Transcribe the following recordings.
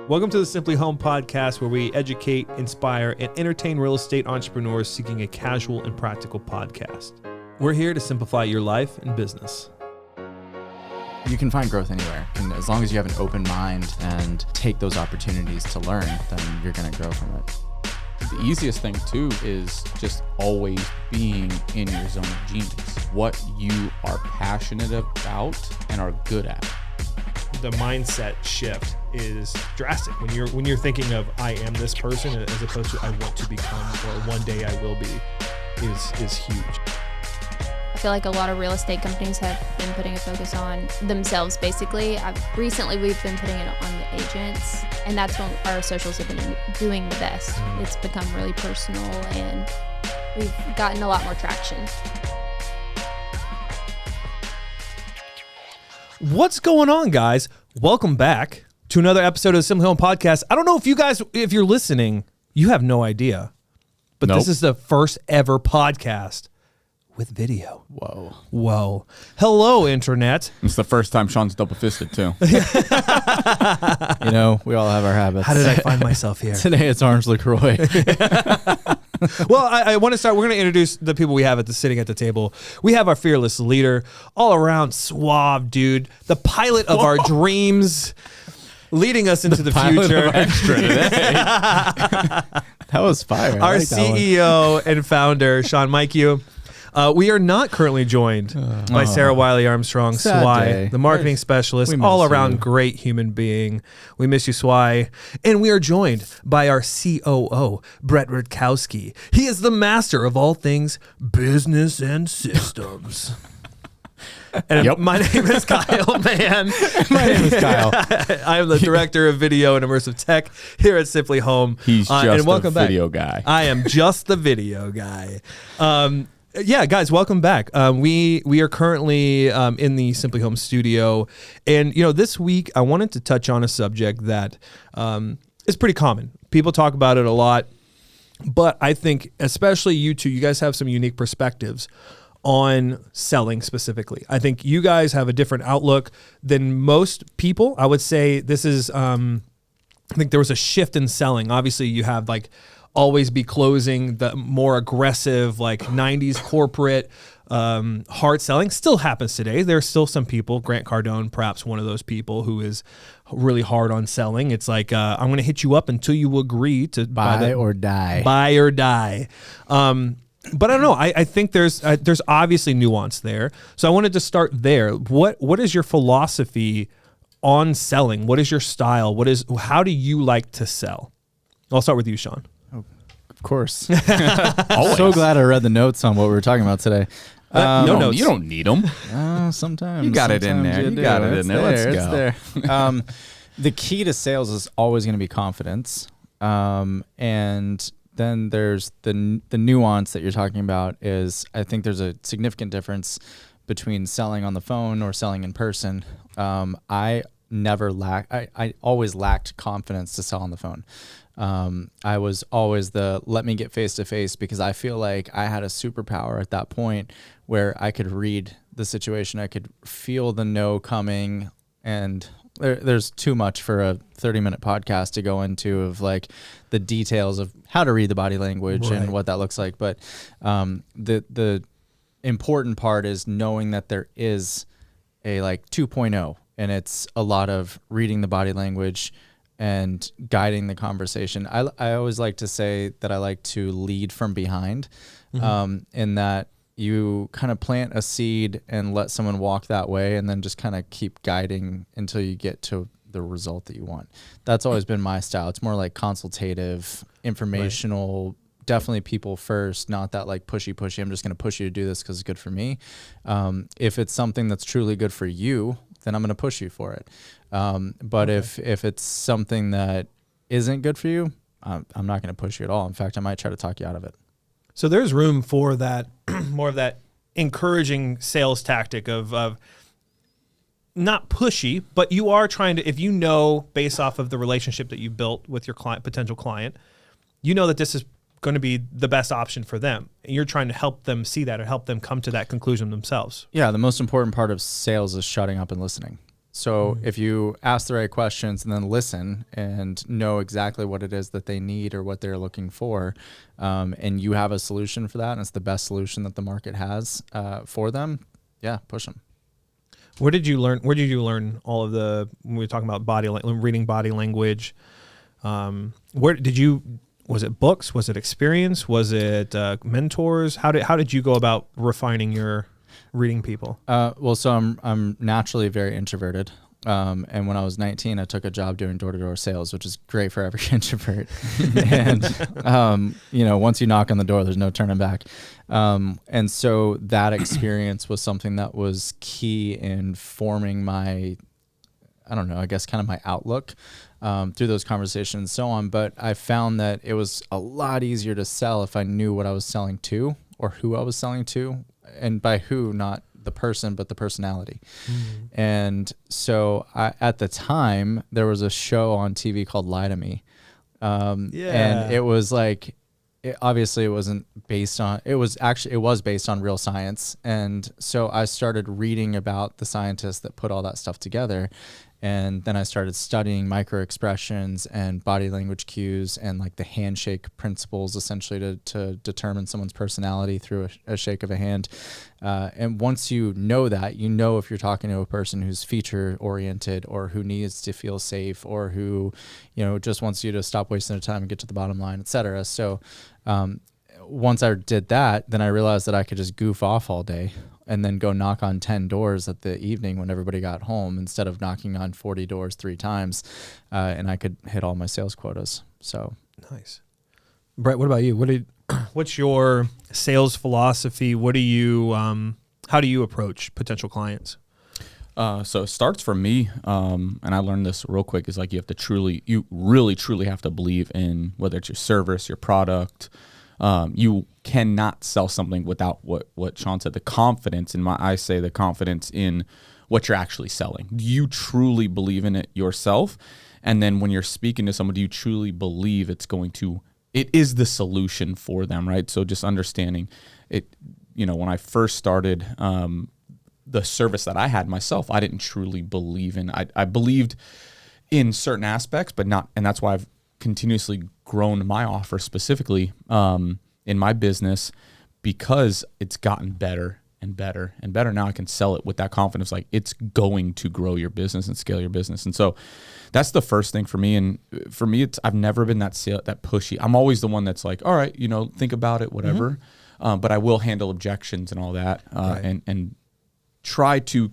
Welcome to the simpliHOM podcast, where we educate, inspire, and entertain real estate entrepreneurs seeking a casual and practical podcast. We're here to simplify your life and business. You can find growth anywhere. And as long as you have an open mind and take those opportunities to learn, then you're going to grow from it. The easiest thing too is just always being in your zone of genius. What you are passionate about and are good at. The mindset shift is drastic when you're thinking of I am this person as opposed to I want to become or one day I will be is huge. I feel like a lot of real estate companies have been putting a focus on themselves, basically. Recently, we've been putting it on the agents, and that's when our socials have been doing the best. It's become really personal, and we've gotten a lot more traction. What's going on, guys? Welcome back to another episode of the simpliHOM podcast. I don't know if you're listening, you have no idea, but This is the first ever podcast with video. Whoa. Hello, Internet. It's the first time Sean's double-fisted, too. You know, we all have our habits. How did I find myself here? Today it's Orange LaCroix. Well, I want to start. We're going to introduce the people we have sitting at the table. We have our fearless leader, all around suave dude, the pilot of our dreams, leading us into the future. That was fire. Our CEO and founder, Sean Mikeu. We are not currently joined by Sarah Wiley Armstrong, Swy, the marketing specialist, all around great human being. We miss you, Swy. And we are joined by our COO, Brett Rutkowski. He is the master of all things business and systems. And my name is Kyle, man. My name is Kyle. I am the director of video and immersive tech here at simpliHOM. He's just and welcome the video guy. I am just the video guy. Yeah, guys, welcome back. We are currently in the simpliHOM studio, and this week I wanted to touch on a subject that is pretty common. People talk about it a lot, but I think especially you two, you guys have some unique perspectives on selling specifically. I think you guys have a different outlook than most people. I would say this is. I think there was a shift in selling. Obviously, you have always be closing, the more aggressive 90s corporate hard selling still happens today. There's still some people, Grant Cardone, perhaps one of those people, who is really hard on selling. It's like, I'm going to hit you up until you agree to buy or die. Buy or die. But I don't know. I think there's obviously nuance there. So I wanted to start there. What is your philosophy on selling? What is your style? How do you like to sell? I'll start with you, Sean. Of course. So glad I read the notes on what we were talking about today. No notes. You don't need them. Sometimes. You got it in there. You got it in there. Let's go. It's there. The key to sales is always going to be confidence. And then there's the nuance that you're talking about is I think there's a significant difference between selling on the phone or selling in person. I always lacked confidence to sell on the phone. I was always let me get face to face, because I feel like I had a superpower at that point where I could read the situation. I could feel the no coming, and there's too much for a 30-minute podcast to go into of the details of how to read the body language and what that looks like. But the important part is knowing that there is a 2.0, and it's a lot of reading the body language and guiding the conversation. I always like to say that I like to lead from behind, in that you kind of plant a seed and let someone walk that way, and then just kind of keep guiding until you get to the result that you want. That's always been my style. It's more consultative, informational, definitely people first, not that pushy. I'm just going to push you to do this because it's good for me. If it's something that's truly good for you, then I'm going to push you for it. But if it's something that isn't good for you, I'm not going to push you at all. In fact, I might try to talk you out of it. So there's room for that, more of that encouraging sales tactic of not pushy, but you are trying to, if based off of the relationship that you built with your potential client, that this is going to be the best option for them. And you're trying to help them see that or help them come to that conclusion themselves. Yeah, the most important part of sales is shutting up and listening. So if you ask the right questions and then listen and know exactly what it is that they need or what they're looking for, and you have a solution for that, and it's the best solution that the market has for them, yeah, push them. Where did you learn all of the, when we were talking about reading body language? Was it books? Was it experience? Was it mentors? How did you go about refining your reading people? Well, so I'm naturally very introverted. And when I was 19, I took a job doing door-to-door sales, which is great for every introvert. And, once you knock on the door, there's no turning back. And so that experience was something that was key in forming my, I guess kind of my outlook through those conversations and so on. But I found that it was a lot easier to sell if I knew what I was selling to or who I was selling to. And by who, not the person, but the personality. And so at the time, there was a show on TV called Lie to Me. And it was like, obviously it wasn't based on, it was based on real science. And so I started reading about the scientists that put all that stuff together. And then I started studying micro expressions and body language cues and like the handshake principles, essentially to determine someone's personality through a shake of a hand. And once you know that, if you're talking to a person who's feature oriented or who needs to feel safe or who, just wants you to stop wasting their time and get to the bottom line, et cetera. So once I did that, then I realized that I could just goof off all day and then go knock on 10 doors at the evening when everybody got home instead of knocking on 40 doors 3 times. And I could hit all my sales quotas. So nice. Brett, what about you? What's your sales philosophy? How do you approach potential clients? So it starts for me, and I learned this real quick, is like you really truly have to believe in whether it's your service, your product. You cannot sell something without what Sean said, the confidence in the confidence in what you're actually selling. Do you truly believe in it yourself? And then when you're speaking to someone, do you truly believe it is the solution for them, right? So just understanding it, when I first started, the service that I had myself, I didn't truly believe in. I believed in certain aspects, but not, and that's why I've continuously grown my offer specifically in my business, because it's gotten better and better and better. Now I can sell it with that confidence, like it's going to grow your business and scale your business. And so that's the first thing for me. And for me, I've never been that pushy. I'm always the one that's like, all right, think about it, whatever. But I will handle objections and all that, right. and try to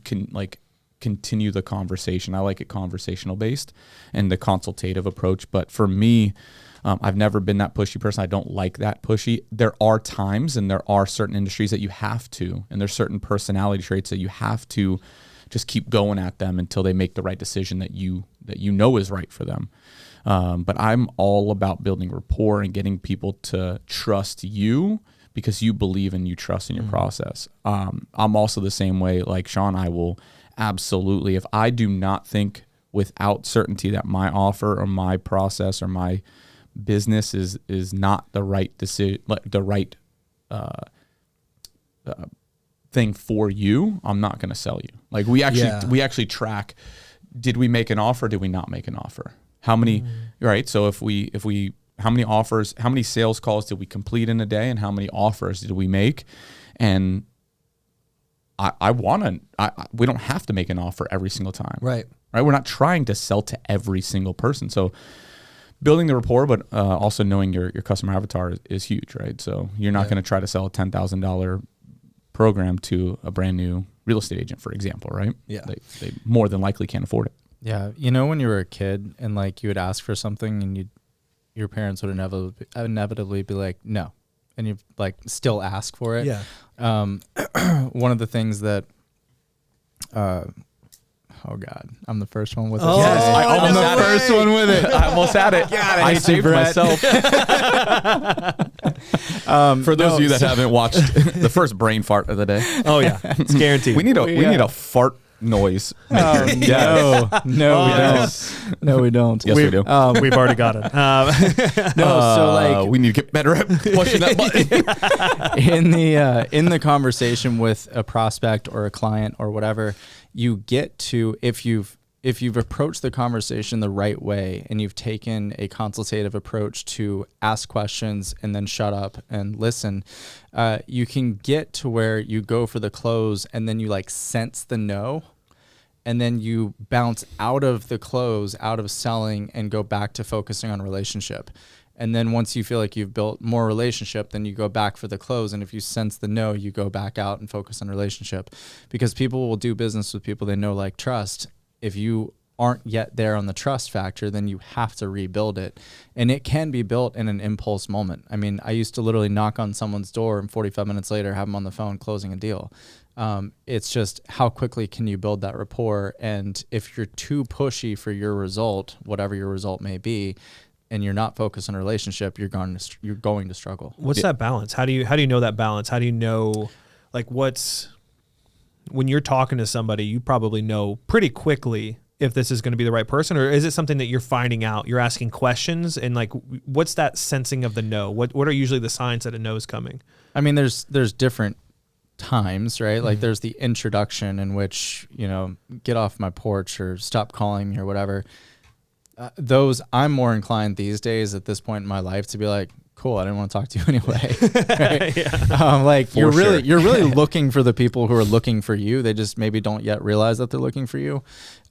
continue the conversation. I like it conversational based and the consultative approach. But for me, I've never been that pushy person. I don't like that pushy. There are times and there are certain industries that you have to, and there's certain personality traits that you have to just keep going at them until they make the right decision that you know is right for them. But I'm all about building rapport and getting people to trust you because you believe and you trust in your process. I'm also the same way, like Sean. I will absolutely, if I do not think without certainty that my offer or my process or my business is not the right decision, the right thing for you, I'm not going to sell you. Like we actually track, did we make an offer? Did we not make an offer? How many, right? So if we, how many offers, how many sales calls did we complete in a day, and how many offers did we make? And we don't have to make an offer every single time. Right. We're not trying to sell to every single person. So building the rapport, but also knowing your customer avatar is huge, right? So you're not going to try to sell a $10,000 program to a brand new real estate agent, for example, right? Yeah. They more than likely can't afford it. Yeah. When you were a kid and like you would ask for something and your parents would inevitably be like, no. And you like still ask for it. Yeah. One of the things that, oh God, I'm the first one with it. Oh, yes, I'm the first one with it. I almost had it. I saved myself. For those of you that haven't watched the first brain fart of the day. Oh yeah, it's guaranteed. We need a fart noise. Oh, no, we don't. No, we don't. Yes, we do. We've already got it. No, so like we need to get better at pushing that button. in the conversation with a prospect or a client or whatever, you get to, if you've approached the conversation the right way and you've taken a consultative approach to ask questions and then shut up and listen, you can get to where you go for the close and then you like sense the no, and then you bounce out of the close, out of selling, and go back to focusing on relationship. And then once you feel like you've built more relationship, then you go back for the close. And if you sense the no, you go back out and focus on relationship, because people will do business with people they know, like, trust. If you aren't yet there on the trust factor, then you have to rebuild it. And it can be built in an impulse moment. I mean, I used to literally knock on someone's door and 45 minutes later have them on the phone closing a deal. It's just how quickly can you build that rapport? And if you're too pushy for your result, whatever your result may be, and you're not focused on a relationship, you're going to struggle. What's that balance? How do you know that balance? How do you know, like, when you're talking to somebody, you probably know pretty quickly if this is going to be the right person, or is it something that you're finding out? You're asking questions, and like, what's that sensing of the no? What are usually the signs that a no is coming? I mean, there's different times, right? Like there's the introduction in which, get off my porch or stop calling me or whatever. Those, I'm more inclined these days at this point in my life to be like, cool, I didn't want to talk to you anyway. Right? Yeah. Like you're really looking for the people who are looking for you. They just maybe don't yet realize that they're looking for you.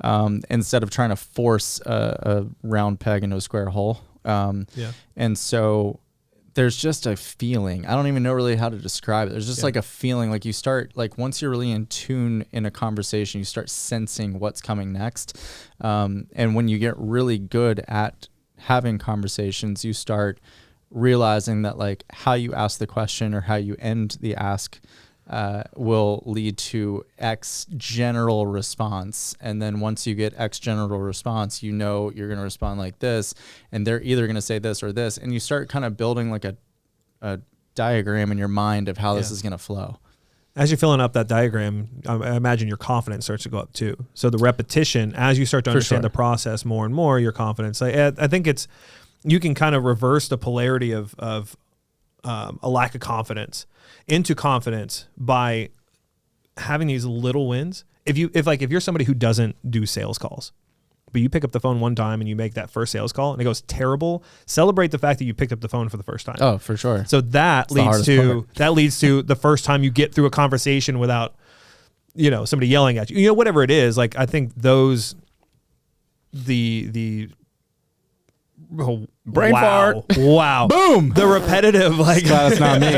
Instead of trying to force a round peg into a square hole. And so there's just a feeling. I don't even know really how to describe it. There's just like a feeling, like you start, like once you're really in tune in a conversation, you start sensing what's coming next. And when you get really good at having conversations, you start realizing that like how you ask the question or how you end the ask will lead to X general response. And then once you get X general response, you're going to respond like this, and they're either going to say this or this. And you start kind of building like a diagram in your mind of how this is going to flow. As you're filling up that diagram, I imagine your confidence starts to go up too. So the repetition, as you start to understand the process more and more, your confidence, I think you can kind of reverse the polarity of a lack of confidence into confidence by having these little wins. If you're somebody who doesn't do sales calls, but you pick up the phone one time and you make that first sales call and it goes terrible, celebrate the fact that you picked up the phone for the first time. Oh, for sure. So that leads to the first time you get through a conversation without, somebody yelling at you, whatever it is. Like, I think those, brain fart. Wow. Boom. The repetitive, like, that's not me.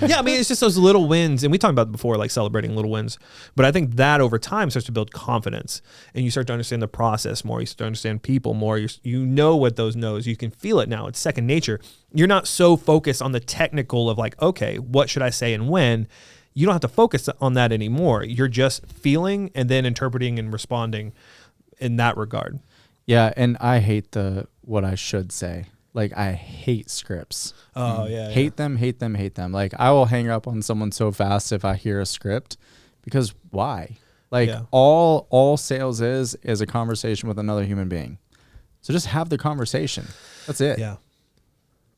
Yeah, I mean, it's just those little wins. And we talked about before, like celebrating little wins. But I think that over time starts to build confidence, and you start to understand the process more. You start to understand people more. You know what those knows. You can feel it now. It's second nature. You're not so focused on the technical of like, okay, what should I say and when? You don't have to focus on that anymore. You're just feeling and then interpreting and responding in that regard. Yeah, and I hate what I should say. Like, I hate scripts. Oh, yeah. Hate them. Like, I will hang up on someone so fast if I hear a script, because why? Like, all sales is a conversation with another human being. So just have the conversation. That's it. Yeah.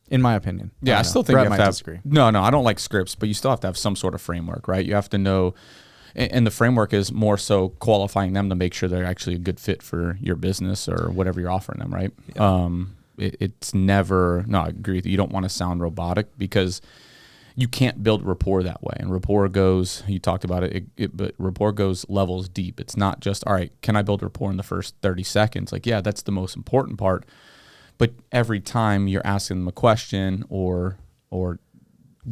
In my opinion. Yeah, I still think Brett you have might to disagree. No, I don't like scripts, but you still have to have some sort of framework, right? You have to know. And the framework is more so qualifying them to make sure they're actually a good fit for your business or whatever you're offering them, right? Yeah. It's never, no, I agree with you. You don't want to sound robotic, because you can't build rapport that way. And rapport goes, you talked about it, but rapport goes levels deep. It's not just, all right, can I build rapport in the first 30 seconds? Like, yeah, that's the most important part. But every time you're asking them a question or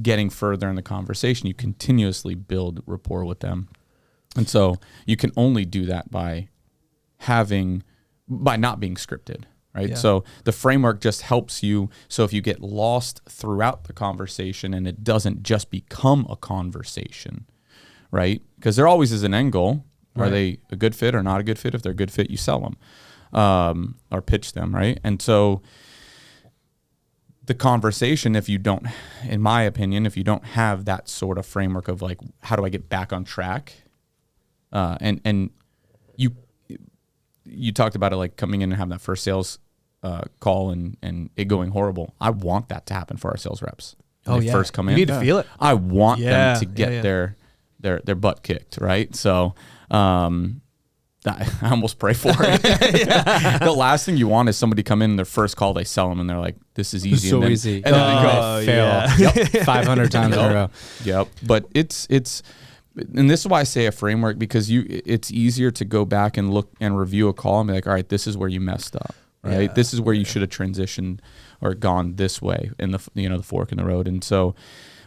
getting further in the conversation, you continuously build rapport with them. And so you can only do that by not being scripted, right? Yeah. So the framework just helps you. So if you get lost throughout the conversation and it doesn't just become a conversation, right? Because there always is an end goal. Right. Are they a good fit or not a good fit? If they're a good fit, you sell them or pitch them, right? And so the conversation, in my opinion, if you don't have that sort of framework of like, how do I get back on track? And you talked about it, like coming in and having that first sales call and it going horrible. I want that to happen for our sales reps. When they first come in. You need to feel it. I want them to get their butt kicked, right? So I almost pray for it. The last thing you want is somebody come in their first call, they sell them, and they're like, "This is easy." So easy. And then they go, fail. Yep. 500 times in a row. Yep. But it's and this is why I say a framework, because it's easier to go back and look and review a call and be like, all right, this is where you messed up, right? Yeah. This is where you should have transitioned or gone this way in the fork in the road. And so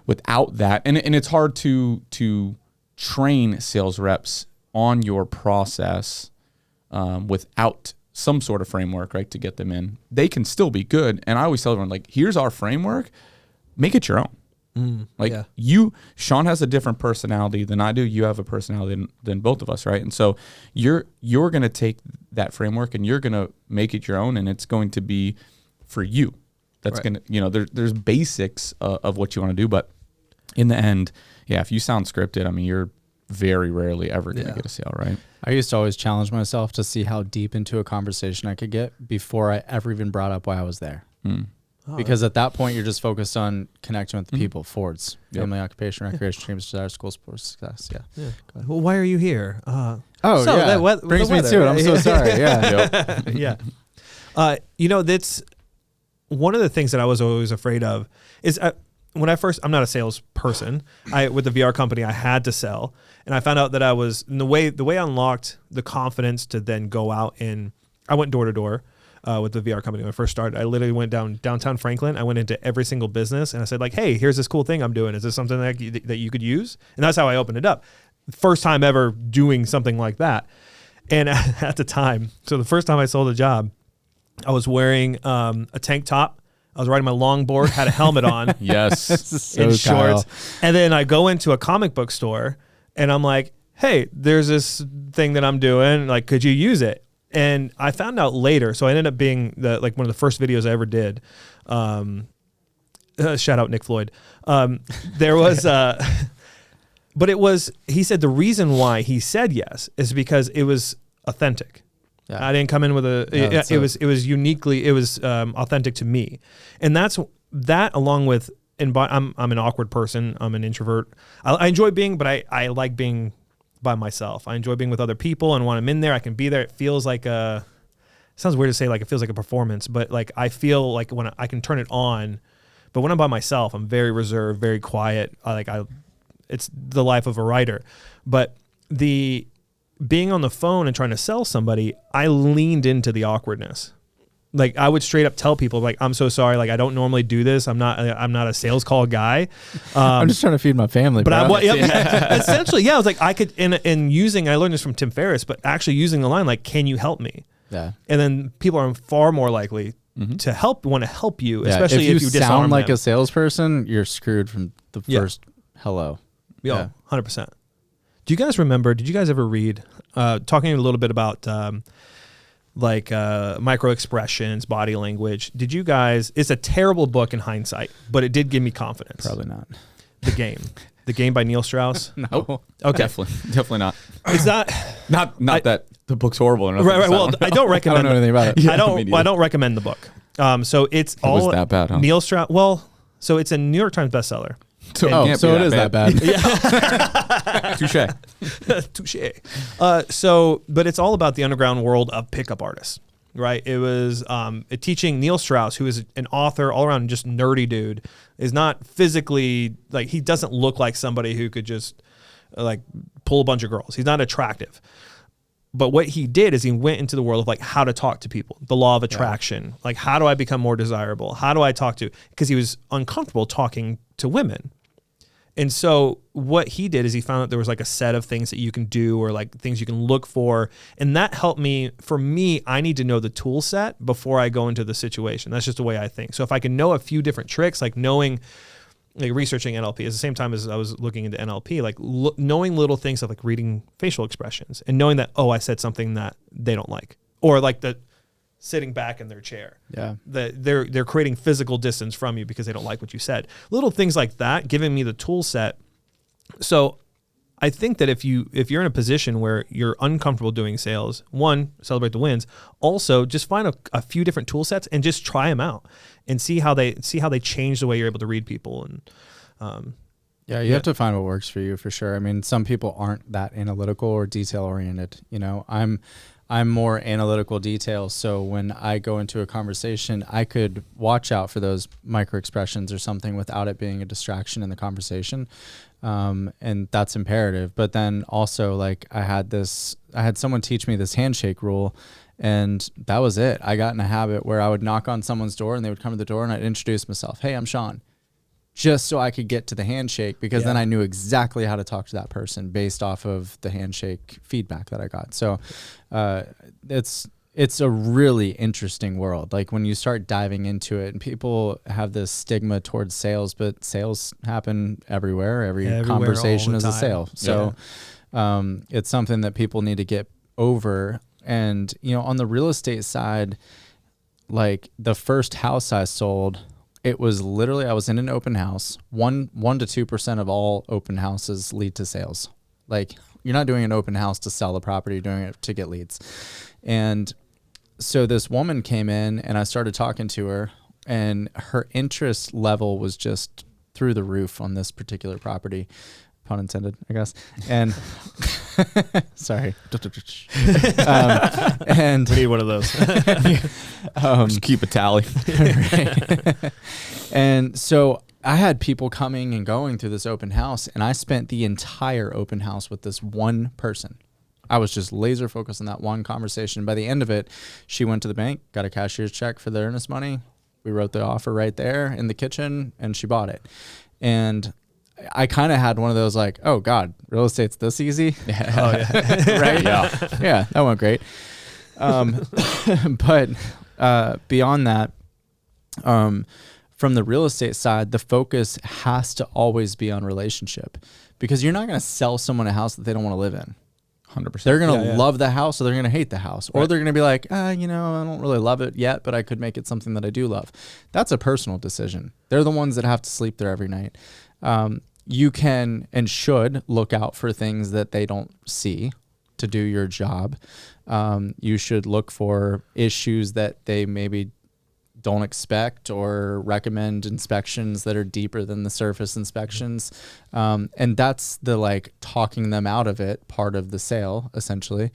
without that, and it's hard to train sales reps on your process without some sort of framework, right, to get them in. They can still be good. And I always tell everyone, like, here's our framework, make it your own. Sean has a different personality than I do. You have a personality than both of us, right? And so you're going to take that framework and you're going to make it your own, and it's going to be for you. That's going to, there's basics of what you want to do, but in the end, if you sound scripted, I mean, you're very rarely ever going to get a sale, right? I used to always challenge myself to see how deep into a conversation I could get before I ever even brought up why I was there. Because at that point, you're just focused on connecting with the people, Fords, family, occupation, recreation, dreams, desires, school, sports, success. Yeah. Well, why are you here? Brings me to it. I'm so sorry. Yeah. That's one of the things that I was always afraid of is when I'm not a salesperson. With the VR company, I had to sell, and I found out that I was, and the way I unlocked the confidence to then go out and I went door to door. With the VR company when I first started, I literally went downtown Franklin. I went into every single business and I said, like, hey, here's this cool thing I'm doing. Is this something that you could use? And that's how I opened it up. First time ever doing something like that. And at the time, so the first time I sold a job, I was wearing a tank top. I was riding my longboard, had a helmet on. Yes. In shorts. And then I go into a comic book store and I'm like, hey, there's this thing that I'm doing. Like, could you use it? And I found out later, so I ended up being one of the first videos I ever did. Shout out Nick Floyd. There was, but it was, he said the reason why he said yes is because it was authentic. Yeah. I didn't come in with it was uniquely, it was authentic to me. And that's that, along with, I'm an awkward person. I'm an introvert. I enjoy being, but I like being by myself. I enjoy being with other people, and when I'm in there, I can be there. It feels like it sounds weird to say, like it feels like a performance, but like I feel like when I can turn it on, but when I'm by myself, I'm very reserved, very quiet. It's the life of a writer. But the being on the phone and trying to sell somebody, I leaned into the awkwardness. Like I would straight up tell people, like, I'm so sorry. Like I don't normally do this. I'm not a sales call guy. I'm just trying to feed my family. But essentially, I was like, I could, in using, I learned this from Tim Ferriss, but actually using the line, like, can you help me? Yeah. And then people are far more likely to want to help you, especially if you sound like them. a salesperson, you're screwed from the first hello. Yeah, 100%. Did you guys ever read, talking a little bit about, micro expressions, body language. Did you guys, it's a terrible book in hindsight, but it did give me confidence. Probably not. The Game by Neil Strauss. No. Oh, okay. Definitely not. It's not that the book's horrible or nothing. Right. Well, I don't recommend I don't know anything about it. I don't recommend the book. So it's all was that bad, huh? Neil Strauss. Well, so it's a New York Times bestseller. So it is that bad. Yeah. Touche. But it's all about the underground world of pickup artists, right? It was teaching Neil Strauss, who is an author, all around just nerdy dude, is not physically, like, he doesn't look like somebody who could just like pull a bunch of girls. He's not attractive. But what he did is he went into the world of like how to talk to people, the law of attraction. Like, how do I become more desirable? How do I talk to, because he was uncomfortable talking to women. And so what he did is he found that there was like a set of things that you can do, or like things you can look for. And that helped me. For me, I need to know the tool set before I go into the situation. That's just the way I think. So if I can know a few different tricks, like researching NLP at the same time as I was looking into NLP, like knowing little things of like reading facial expressions and knowing that, I said something that they don't like, or like sitting back in their chair. Yeah. They're creating physical distance from you because they don't like what you said. Little things like that, giving me the tool set. So I think that if you're in a position where you're uncomfortable doing sales, one, celebrate the wins. Also, just find a few different tool sets and just try them out and see how they change the way you're able to read people. And you have to find what works for you, for sure. I mean, some people aren't that analytical or detail oriented. You know, I'm more analytical detail. So when I go into a conversation, I could watch out for those micro expressions or something without it being a distraction in the conversation. And that's imperative. But then also, like, I had someone teach me this handshake rule, and that was it. I got in a habit where I would knock on someone's door and they would come to the door and I'd introduce myself. Hey, I'm Sean. Just so I could get to the handshake, because then I knew exactly how to talk to that person based off of the handshake feedback that I got. So it's a really interesting world. Like, when you start diving into it, and people have this stigma towards sales, but sales happen everywhere. Everywhere, conversation is a sale. So it's something that people need to get over. And, you know, on the real estate side, like, the first house I sold, it was literally, I was in an open house. 1 to 2% of all open houses lead to sales. Like, you're not doing an open house to sell the property, you're doing it to get leads. And so this woman came in and I started talking to her, and her interest level was just through the roof on this particular property. Pun intended, I guess. And sorry. And we need one of those. Just keep a tally. Right. And so I had people coming and going through this open house, and I spent the entire open house with this one person. I was just laser focused on that one conversation. By the end of it, she went to the bank, got a cashier's check for the earnest money. We wrote the offer right there in the kitchen, and she bought it. And I kind of had one of those, like, oh God, real estate's this easy. Right? Yeah, that went great. But beyond that, from the real estate side, the focus has to always be on relationship, because you're not going to sell someone a house that they don't want to live in. 100%. They're going to love the house, or they're going to hate the house, or they're going to be like, you know, I don't really love it yet, but I could make it something that I do love. That's a personal decision. They're the ones that have to sleep there every night. You can and should look out for things that they don't see to do your job. You should look for issues that they maybe don't expect, or recommend inspections that are deeper than the surface inspections. And that's the, like, talking them out of it part of the sale, essentially,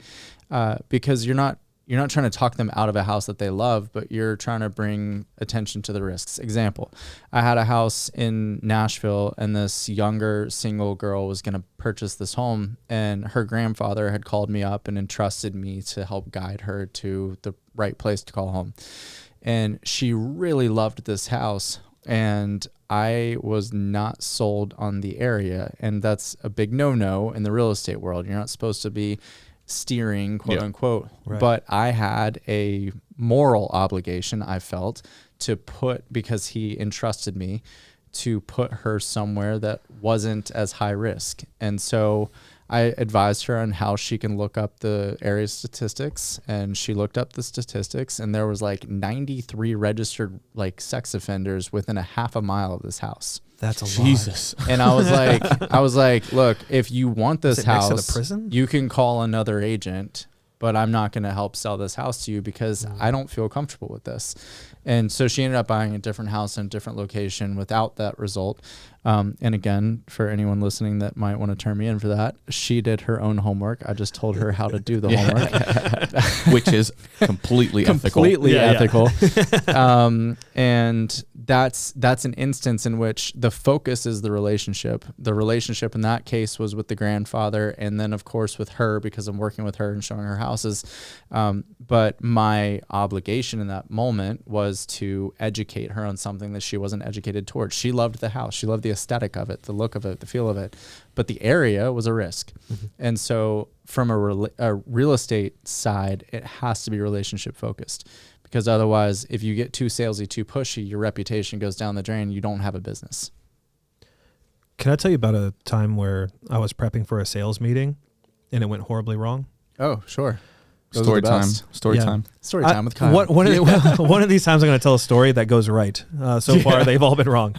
because you're not trying to talk them out of a house that they love, but you're trying to bring attention to the risks. Example, I had a house in Nashville, and this younger single girl was going to purchase this home, and her grandfather had called me up and entrusted me to help guide her to the right place to call home. And she really loved this house, and I was not sold on the area. And that's a big no-no in the real estate world. You're not supposed to be steering, quote unquote. Right. But I had a moral obligation, I felt, to put, because he entrusted me, to put her somewhere that wasn't as high risk. And so I advised her on how she can look up the area statistics, and she looked up the statistics, and there was like 93 registered, like, sex offenders within a half a mile of this house. That's a Jesus. lot. And I was like, look, if you want this house, next to the prison? You can call another agent, but I'm not going to help sell this house to you because I don't feel comfortable with this. And so she ended up buying a different house in a different location without that result. And again, for anyone listening that might want to turn me in for that, she did her own homework. I just told her how to do the homework. Which is completely ethical. Ethical. And that's an instance in which the focus is the relationship. The relationship in that case was with the grandfather, and then of course with her, because I'm working with her and showing her houses. But my obligation in that moment was to educate her on something that she wasn't educated towards. She loved the house. She loved the aesthetic of it, the look of it, the feel of it, but the area was a risk. And so from a real estate side, it has to be relationship focused, because otherwise, if you get too salesy, too pushy, your reputation goes down the drain. You don't have a business. Can I tell you about a time where I was prepping for a sales meeting and it went horribly wrong? Oh, sure. Those are Story the time. best. Story Yeah. time. Story time with Kyle. One of these times I'm going to tell a story that goes right. So far, they've all been wrong.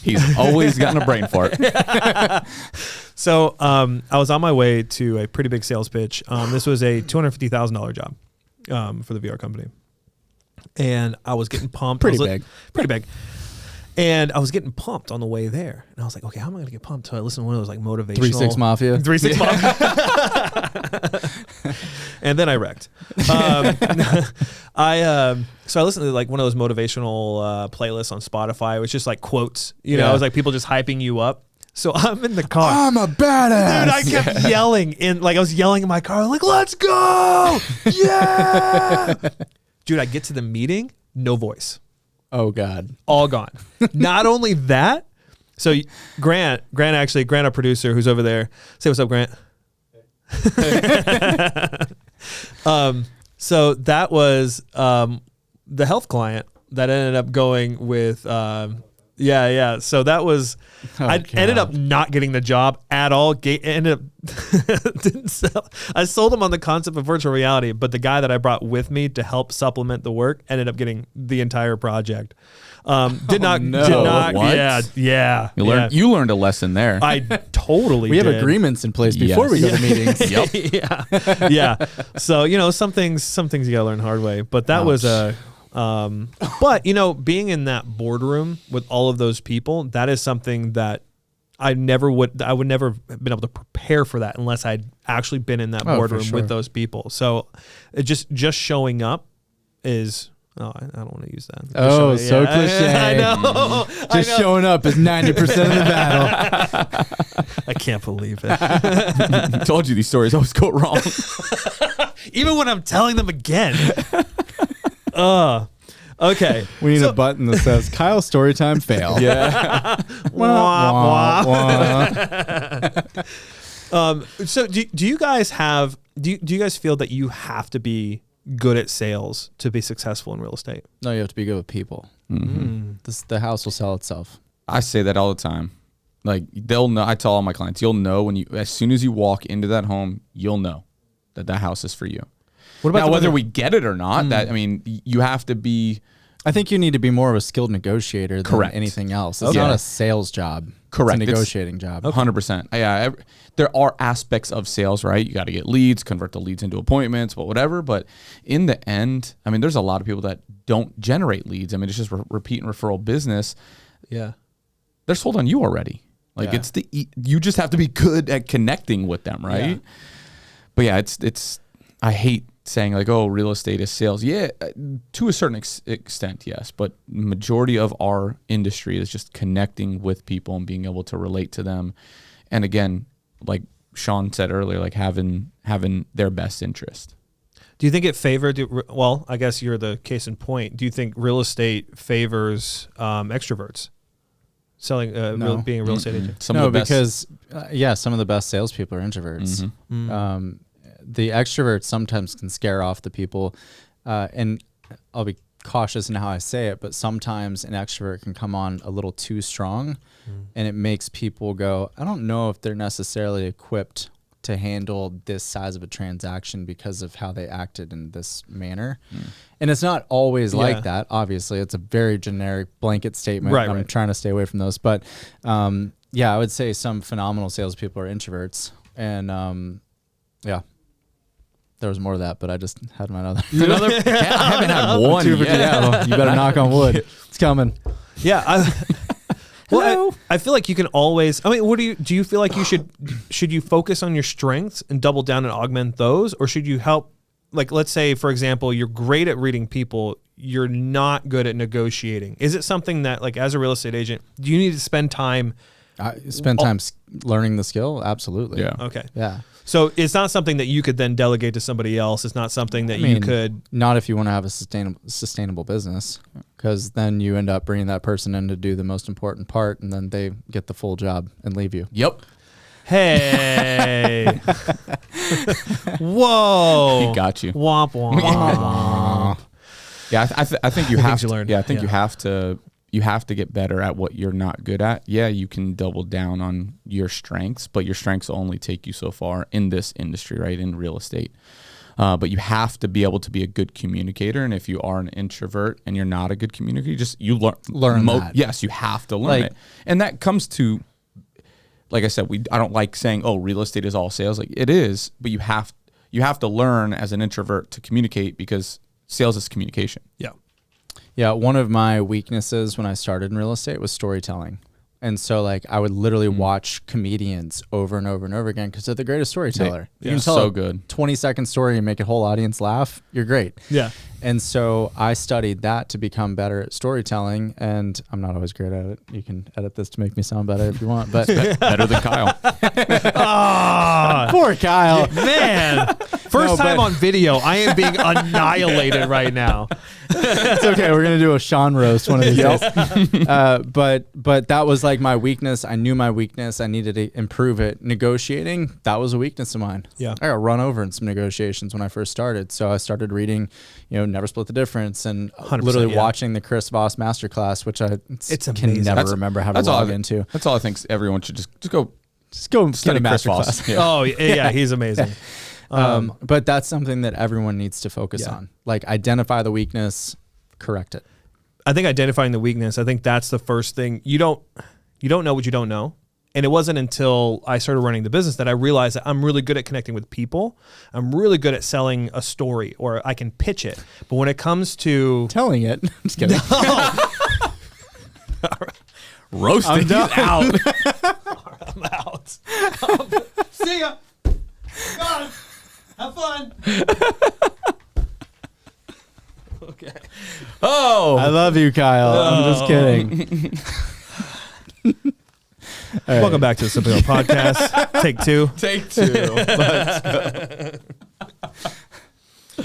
He's always gotten a brain fart. So I was on my way to a pretty big sales pitch. This was a $250,000 job for the VR company. And I was getting pumped. Pretty big. Pretty big. And I was getting pumped on the way there. And I was like, okay, how am I going to get pumped? So I listened to one of those like motivational. 3-6 Mafia. 3-6 Mafia. And then I wrecked. So I listened to like one of those motivational playlists on Spotify. It was just like quotes, you know, it was like people just hyping you up. So I'm in the car. I'm a badass. Dude, I kept yelling I was yelling in my car, like, let's go. Yeah. Dude, I get to the meeting, no voice. Oh God. All gone. Not only that, so Grant, our producer who's over there. Say what's up, Grant. So that was the health client that ended up going with So that was I ended up not getting the job at all. Ended up didn't sell. I sold him on the concept of virtual reality, but the guy that I brought with me to help supplement the work ended up getting the entire project. Did not. What? Yeah. You learned a lesson there. I totally We did. have agreements in place before we go to meetings. Yep. Yeah. So, you know, some things you gotta learn the hard way, but that was but you know, being in that boardroom with all of those people, that is something that I would never have been able to prepare for that unless I'd actually been in that boardroom with those people. So it just showing up is, I don't want to use that. Cliche. I know. Just showing up is 90% of the battle. I can't believe it. Told you these stories always go wrong. Even when I'm telling them again. Okay. We need a button that says Kyle Storytime fail. Yeah. Wah, wah. So do you guys feel that you have to be good at sales to be successful in real estate? No, you have to be good with people. Mm-hmm. The house will sell itself. I say that all the time. Like they'll know. I tell all my clients, you'll know as soon as you walk into that home, you'll know that house is for you. What about now, whether we get it or not? You have to be. I think you need to be more of a skilled negotiator than anything else. It's not a sales job. Correct. It's a negotiating job. 100%. Yeah. There are aspects of sales, right? You got to get leads, convert the leads into appointments, but whatever. But in the end, there's a lot of people that don't generate leads. It's just repeat and referral business. Yeah. They're sold on you already. Like you just have to be good at connecting with them, right? Yeah. But yeah, it's I hate saying like, oh, real estate is sales. Yeah, to a certain extent, yes. But majority of our industry is just connecting with people and being able to relate to them. And again, like Sean said earlier, like having their best interest. Do you think it well, I guess you're the case in point. Do you think real estate favors extroverts? Selling, being a real estate agent? Some of the best salespeople are introverts. Mm-hmm. The extroverts sometimes can scare off the people, and I'll be cautious in how I say it, but sometimes an extrovert can come on a little too strong, and it makes people go, I don't know if they're necessarily equipped to handle this size of a transaction because of how they acted in this manner. And it's not always like that. Obviously, it's a very generic blanket statement. I'm trying to stay away from those. But I would say some phenomenal salespeople are introverts. And there was more of that, but I just had my other. I haven't had one yet. You better knock on wood. It's coming. Yeah. Well, I feel like you can always. Do you feel like should you focus on your strengths and double down and augment those, or should you help? Like, let's say, for example, you're great at reading people, you're not good at negotiating. Is it something that, like, as a real estate agent, do you need to spend time? Spend time learning the skill? Absolutely. Yeah. Okay. Yeah. So it's not something that you could then delegate to somebody else. It's not something that you could. Not if you want to have a sustainable business, because then you end up bringing that person in to do the most important part, and then they get the full job and leave you. Yep. Hey. Whoa. He got you. Womp womp. Yeah, I think you have to learn. Yeah, I think you have to get better at what you're not good at. Yeah, you can double down on your strengths, but your strengths will only take you so far in this industry, right? In real estate. But you have to be able to be a good communicator. And if you are an introvert and you're not a good communicator, you learn that. Yes, you have to learn it. And that comes to, like I said, I don't like saying, oh, real estate is all sales. Like it is, but you have to learn as an introvert to communicate, because sales is communication. Yeah. Yeah. One of my weaknesses when I started in real estate was storytelling. And so like I would literally watch comedians over and over and over again because they're the greatest storyteller. You can tell so a good 20-second story and make a whole audience laugh. You're great. Yeah. And so I studied that to become better at storytelling, and I'm not always great at it. You can edit this to make me sound better if you want, but better than Kyle. Poor Kyle. Man, first time on video, I am being annihilated right now. It's okay. We're gonna do a Sean roast one of these days. But that was like my weakness. I knew my weakness. I needed to improve it. Negotiating, that was a weakness of mine. Yeah. I got run over in some negotiations when I first started. So I started reading, Never Split the Difference, and literally watching the Chris Voss masterclass, which I can never remember how to log into. That's all I think everyone should just go get a masterclass. Yeah. Oh yeah, he's amazing. But that's something that everyone needs to focus on. Like identify the weakness, correct it. I think identifying the weakness, I think that's the first thing. You don't know what you don't know. And it wasn't until I started running the business that I realized that I'm really good at connecting with people. I'm really good at selling a story, or I can pitch it. But when it comes to telling it, I'm just kidding. Roasting. He's out. I'm out. See ya. God, have fun. Okay. Oh, I love you, Kyle. I'm just kidding. Right. Welcome back to the simpliHOM podcast. Take two. Let's go.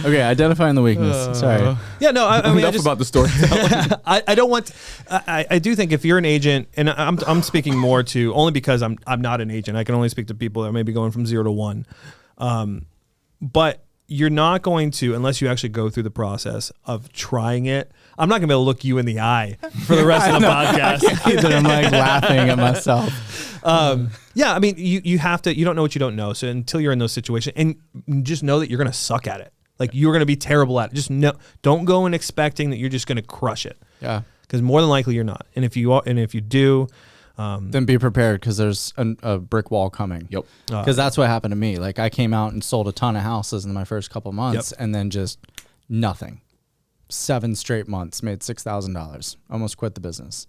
Okay, identifying the weakness. Sorry. Yeah, no, I mean, enough about the storytelling. I don't want. I do think if you're an agent, and I'm speaking more to only because I'm not an agent. I can only speak to people that may be going from 0 to 1. But you're not going to, unless you actually go through the process of trying it. I'm not gonna be able to look you in the eye for the rest of the podcast. Either. I'm like laughing at myself. Yeah, I mean, you have to. You don't know what you don't know. So until you're in those situations, and just know that you're gonna suck at it. Like you're gonna be terrible at it. Just don't go in expecting that you're just gonna crush it. Yeah, because more than likely you're not. And if you do. Then be prepared, because there's a brick wall coming. Yep. Because that's what happened to me. Like I came out and sold a ton of houses in my first couple months, and then just nothing. 7 straight months, made $6,000. Almost quit the business.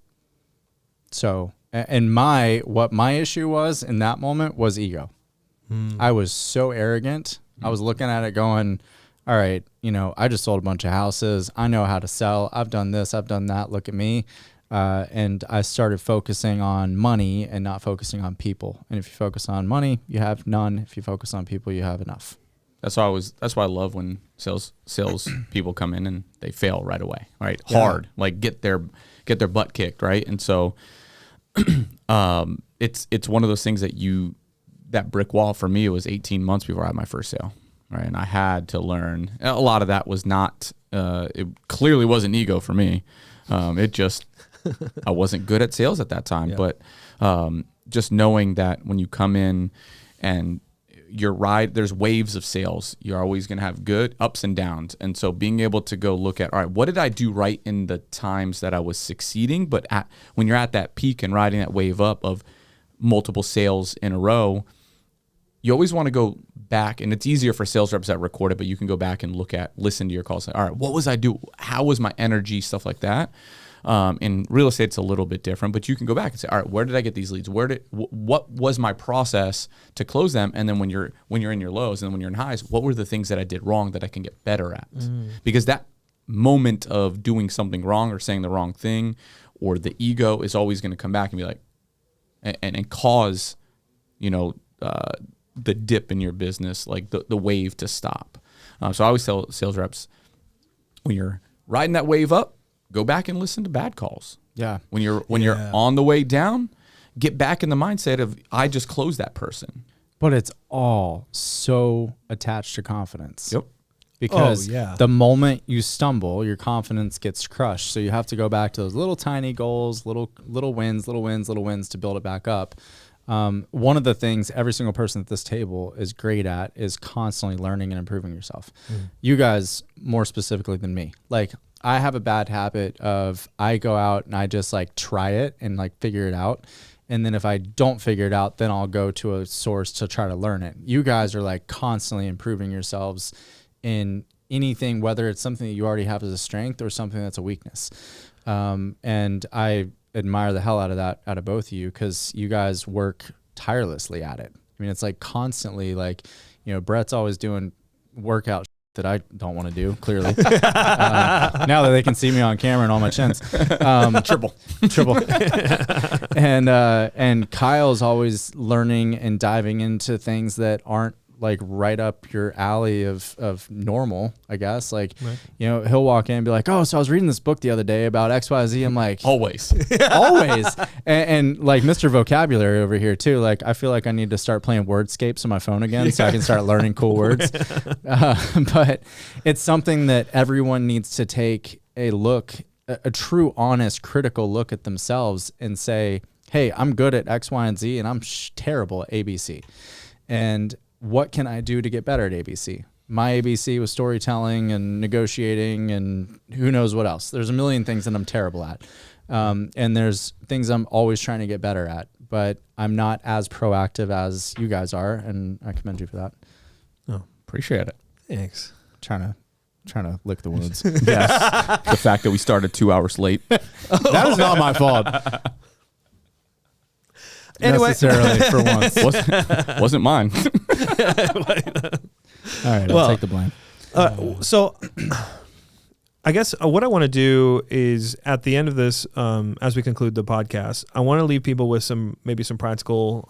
So, and what my issue was in that moment was ego. I was so arrogant. I was looking at it going, all right, I just sold a bunch of houses. I know how to sell. I've done this. I've done that. Look at me. And I started focusing on money and not focusing on people. And if you focus on money, you have none. If you focus on people, you have enough. That's why I love when sales people come in and they fail right away, right? Yeah. Hard, like get their butt kicked, right? And so it's one of those things that brick wall for me, it was 18 months before I had my first sale, right? And I had to learn. A lot of that was not, it clearly wasn't ego for me. It just, I wasn't good at sales at that time. Yeah. But just knowing that when you come in and there's waves of sales, you're always going to have good ups and downs. And so being able to go look at, all right, what did I do right in the times that I was succeeding? But when you're at that peak and riding that wave up of multiple sales in a row, you always want to go back, and it's easier for sales reps that record it, but you can go back and listen to your calls. All right, what was I do? How was my energy? Stuff like that. In real estate, it's a little bit different, but you can go back and say, all right, where did I get these leads? What was my process to close them? And then when you're in your lows and when you're in highs, what were the things that I did wrong that I can get better at? Because that moment of doing something wrong or saying the wrong thing, or the ego is always going to come back and be like, and cause, the dip in your business, like the wave to stop. So I always tell sales reps, when you're riding that wave up, go back and listen to bad calls. Yeah. When you're on the way down, get back in the mindset of, I just closed that person. But it's all so attached to confidence. Yep. Because the moment you stumble, your confidence gets crushed. So you have to go back to those little tiny goals, little wins to build it back up. One of the things every single person at this table is great at is constantly learning and improving yourself. You guys more specifically than me. Like, I have a bad habit of I go out and I just like try it and like figure it out. And then if I don't figure it out, then I'll go to a source to try to learn it. You guys are like constantly improving yourselves in anything, whether it's something that you already have as a strength or something that's a weakness. And I admire the hell out of that, out of both of you, because you guys work tirelessly at it. I mean, it's like constantly like, you know, Brett's always doing workout that I don't want to do, clearly. Now that they can see me on camera and all my chins. Triple. And Kyle's always learning and diving into things that aren't like right up your alley of normal, I guess. Like, you know, he'll walk in and be like, oh, so I was reading this book the other day about XYZ. I'm like, Always. And like Mr. Vocabulary over here too. Like, I feel like I need to start playing Wordscapes on my phone again so I can start learning cool words. But it's something that everyone needs to take a look, a true, honest, critical look at themselves and say, hey, I'm good at X, Y, and Z, and I'm terrible at ABC. And what can I do to get better at ABC? My ABC was storytelling and negotiating and who knows what else. There's a million things that I'm terrible at. And there's things I'm always trying to get better at, but I'm not as proactive as you guys are. And I commend you for that. Oh, Appreciate it. thanks. Trying to lick the wounds. Yes. The fact that we started 2 hours late. That is not my fault. Anyway. Necessarily for once. Wasn't mine. All right, I'll take the blame. So I guess what I want to do is at the end of this, as we conclude the podcast, I want to leave people with maybe some practical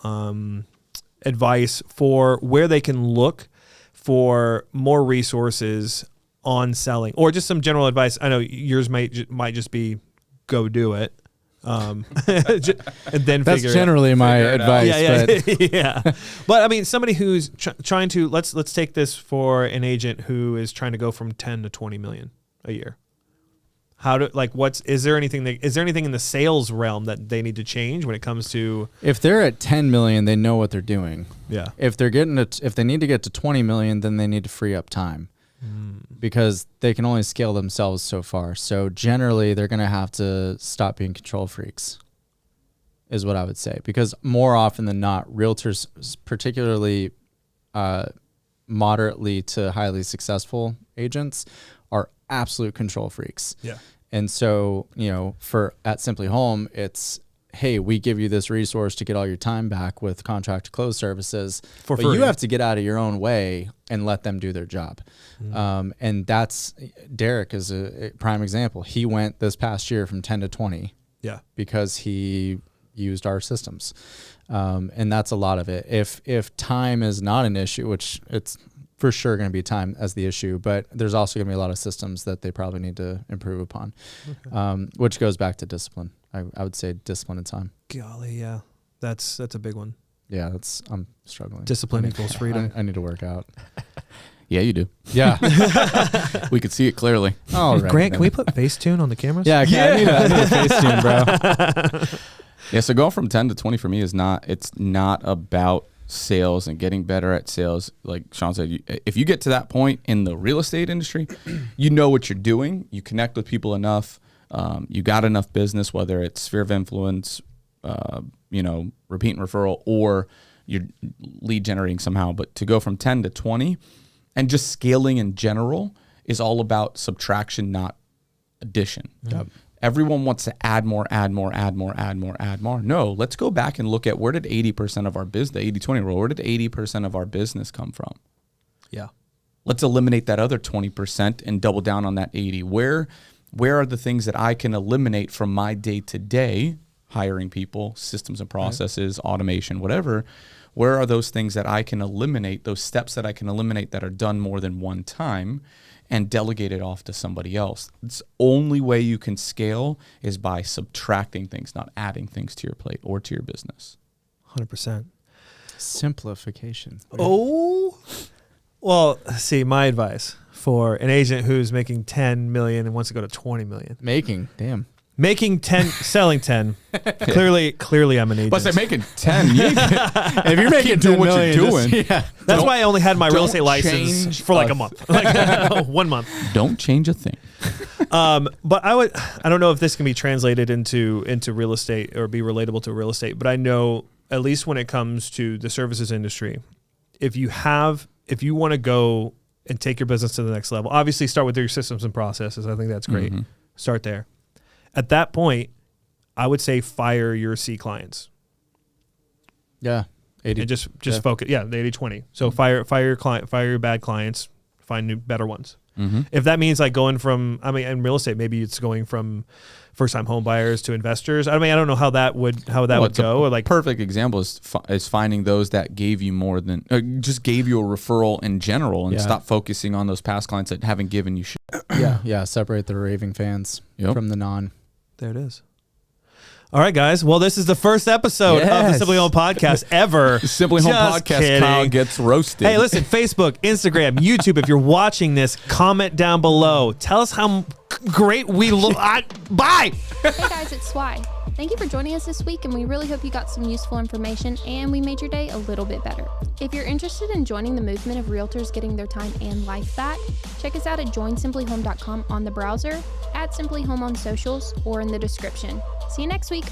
advice for where they can look for more resources on selling, or just some general advice. I know yours might just be go do it. And then That's generally my advice. But yeah. But I mean, somebody who's trying to let's take this for an agent who is trying to go from 10 to 20 million a year. Is there anything in the sales realm that they need to change when it comes to? if they're at 10 million, they know what they're doing. Yeah. If they need to get to 20 million, then they need to free up time. Because they can only scale themselves so far. So generally, they're going to have to stop being control freaks, is what I would say. Because more often than not, realtors, particularly moderately to highly successful agents, are absolute control freaks. Yeah. And so, you know, at simpliHOM, it's, hey, we give you this resource to get all your time back with contract to close services. For but free. you have to get out of your own way and let them do their job. And that's, Derek is a prime example. He went this past year from 10 to 20 because he used our systems. And that's a lot of it. If time is not an issue, which it's for sure going to be time as the issue, but there's also going to be a lot of systems that they probably need to improve upon, which goes back to discipline. I would say discipline and time. Golly, yeah. That's a big one. Yeah, I'm struggling. Discipline equals freedom. I need to work out. Yeah, you do. Yeah. We could see it clearly. All right. Grant, can we put Facetune on the cameras? Yeah, I need a Facetune, bro. Yeah, so going from 10 to 20 for me it's not about sales and getting better at sales. Like Sean said, if you get to that point in the real estate industry, you know what you're doing. You connect with people enough. You got enough business, whether it's sphere of influence, repeat and referral, or you're lead generating somehow. But to go from 10 to 20 and just scaling in general is all about subtraction, not addition. Yep. Everyone wants to add more. No, let's go back and look at where did 80% of our business, the 80-20 rule, where did 80% of our business come from? Yeah. Let's eliminate that other 20% and double down on that 80. Where are the things that I can eliminate from my day-to-day, hiring people, systems and processes, automation, whatever? Where are those things that I can eliminate, those steps that I can eliminate that are done more than one time, and delegate it off to somebody else? The only way you can scale is by subtracting things, not adding things to your plate or to your business. 100%. Simplification. Oh, well, see, my advice for an agent who's making 10 million and wants to go to 20 million. Damn. Making 10, selling 10. Clearly, I'm an agent. But they're making 10. If you're making doing 10 what you're million, doing. That's why I only had my real estate don't license change for like a a month, like 1 month. Don't change a thing. But I don't know if this can be translated into real estate or be relatable to real estate, but I know at least when it comes to the services industry, if you want to go and take your business to the next level, obviously start with your systems and processes. I think that's great. Start there. At that point, I would say fire your C clients. Yeah. 80. And just focus. Yeah, the 80-20. So fire your client, fire your bad clients, find new better ones. If that means like going from, in real estate, maybe it's going from first-time home buyers to investors. I don't know how that would go. Or like perfect example is finding those that gave you more than just gave you a referral in general, and stop focusing on those past clients that haven't given you shit. Yeah. Separate the raving fans from the non. There it is. All right, guys. Well, this is the first episode of the simpliHOM podcast ever. simpliHOM podcast. Kidding. Kyle gets roasted. Hey, listen, Facebook, Instagram, YouTube, if you're watching this, comment down below. Tell us how great we look. Bye. Hey guys, it's Swy. Thank you for joining us this week, and we really hope you got some useful information and we made your day a little bit better. If you're interested in joining the movement of realtors getting their time and life back, check us out at joinsimplihome.com on the browser, at simpliHOM on socials, or in the description. See you next week.